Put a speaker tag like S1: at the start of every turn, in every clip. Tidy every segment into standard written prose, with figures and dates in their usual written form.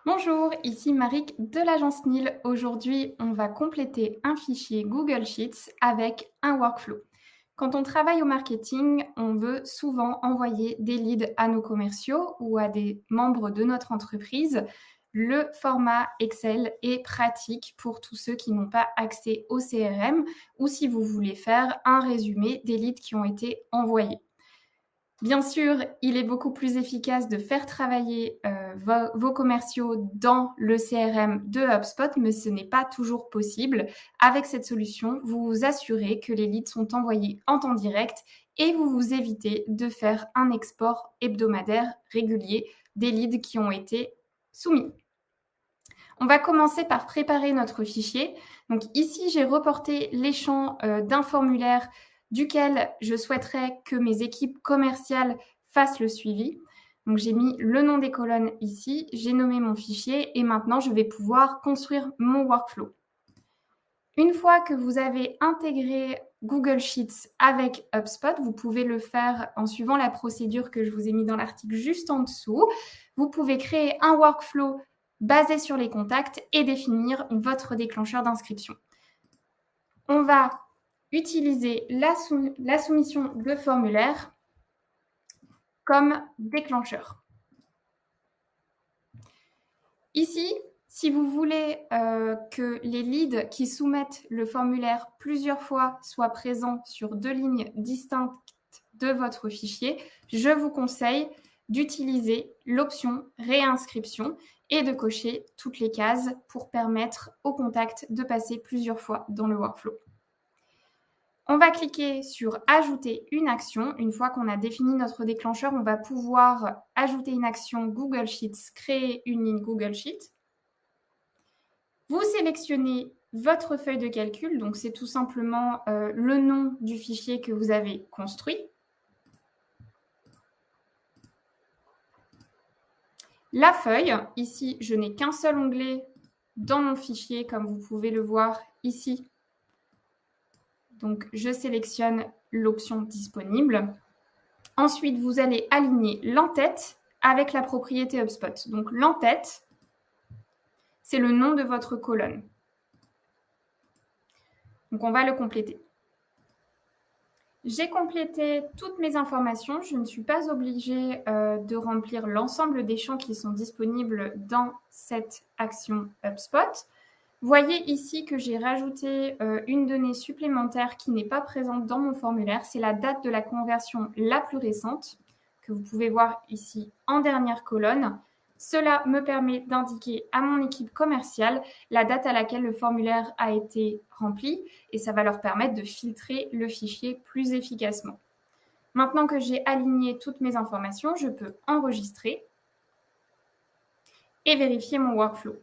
S1: Bonjour, ici Marik de l'agence NIL. Aujourd'hui, on va compléter un fichier Google Sheets avec un workflow. Quand on travaille au marketing, on veut souvent envoyer des leads à nos commerciaux ou à des membres de notre entreprise. Le format Excel est pratique pour tous ceux qui n'ont pas accès au CRM ou si vous voulez faire un résumé des leads qui ont été envoyés. Bien sûr, il est beaucoup plus efficace de faire travailler vos commerciaux dans le CRM de HubSpot, mais ce n'est pas toujours possible. Avec cette solution, vous vous assurez que les leads sont envoyés en temps direct et vous vous évitez de faire un export hebdomadaire régulier des leads qui ont été soumis. On va commencer par préparer notre fichier. Donc ici, j'ai reporté les champs d'un formulaire duquel je souhaiterais que mes équipes commerciales fassent le suivi. Donc j'ai mis le nom des colonnes ici, j'ai nommé mon fichier et maintenant je vais pouvoir construire mon workflow. Une fois que vous avez intégré Google Sheets avec HubSpot, vous pouvez le faire en suivant la procédure que je vous ai mis dans l'article juste en dessous. Vous pouvez créer un workflow basé sur les contacts et définir votre déclencheur d'inscription. On va utiliser la soumission de formulaire comme déclencheur. Ici, si vous voulez que les leads qui soumettent le formulaire plusieurs fois soient présents sur 2 lignes distinctes de votre fichier, je vous conseille d'utiliser l'option réinscription et de cocher toutes les cases pour permettre au contact de passer plusieurs fois dans le workflow. On va cliquer sur « Ajouter une action ». Une fois qu'on a défini notre déclencheur, on va pouvoir ajouter une action Google Sheets, créer une ligne Google Sheets. Vous sélectionnez votre feuille de calcul, donc c'est tout simplement le nom du fichier que vous avez construit. La feuille, ici, je n'ai qu'un seul onglet dans mon fichier, comme vous pouvez le voir ici. Donc, je sélectionne l'option disponible. Ensuite, vous allez aligner l'entête avec la propriété HubSpot. Donc, l'entête, c'est le nom de votre colonne. Donc, on va le compléter. J'ai complété toutes mes informations. Je ne suis pas obligée de remplir l'ensemble des champs qui sont disponibles dans cette action HubSpot. Voyez ici que j'ai rajouté une donnée supplémentaire qui n'est pas présente dans mon formulaire. C'est la date de la conversion la plus récente, que vous pouvez voir ici en dernière colonne. Cela me permet d'indiquer à mon équipe commerciale la date à laquelle le formulaire a été rempli et ça va leur permettre de filtrer le fichier plus efficacement. Maintenant que j'ai aligné toutes mes informations, je peux enregistrer et vérifier mon workflow.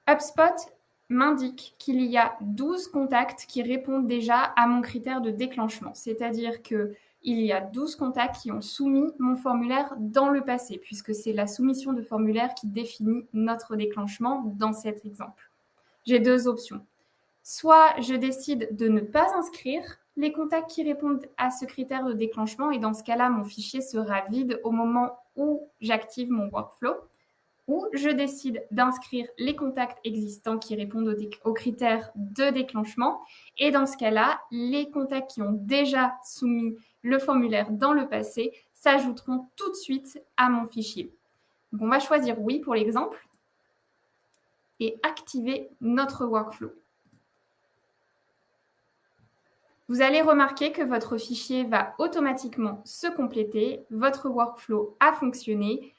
S1: HubSpot m'indique qu'il y a 12 contacts qui répondent déjà à mon critère de déclenchement, c'est-à-dire qu'il y a 12 contacts qui ont soumis mon formulaire dans le passé, puisque c'est la soumission de formulaire qui définit notre déclenchement dans cet exemple. J'ai deux options. Soit je décide de ne pas inscrire les contacts qui répondent à ce critère de déclenchement et dans ce cas-là, mon fichier sera vide au moment où j'active mon workflow. Ou je décide d'inscrire les contacts existants qui répondent aux critères de déclenchement. Et dans ce cas-là, les contacts qui ont déjà soumis le formulaire dans le passé s'ajouteront tout de suite à mon fichier. Donc, on va choisir oui pour l'exemple et activer notre workflow. Vous allez remarquer que votre fichier va automatiquement se compléter, votre workflow a fonctionné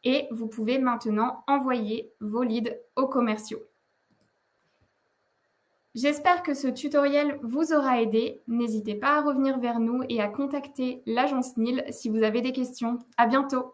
S1: et vous pouvez maintenant envoyer vos leads aux commerciaux. J'espère que ce tutoriel vous aura aidé. N'hésitez pas à revenir vers nous et à contacter l'agence NIL si vous avez des questions. À bientôt!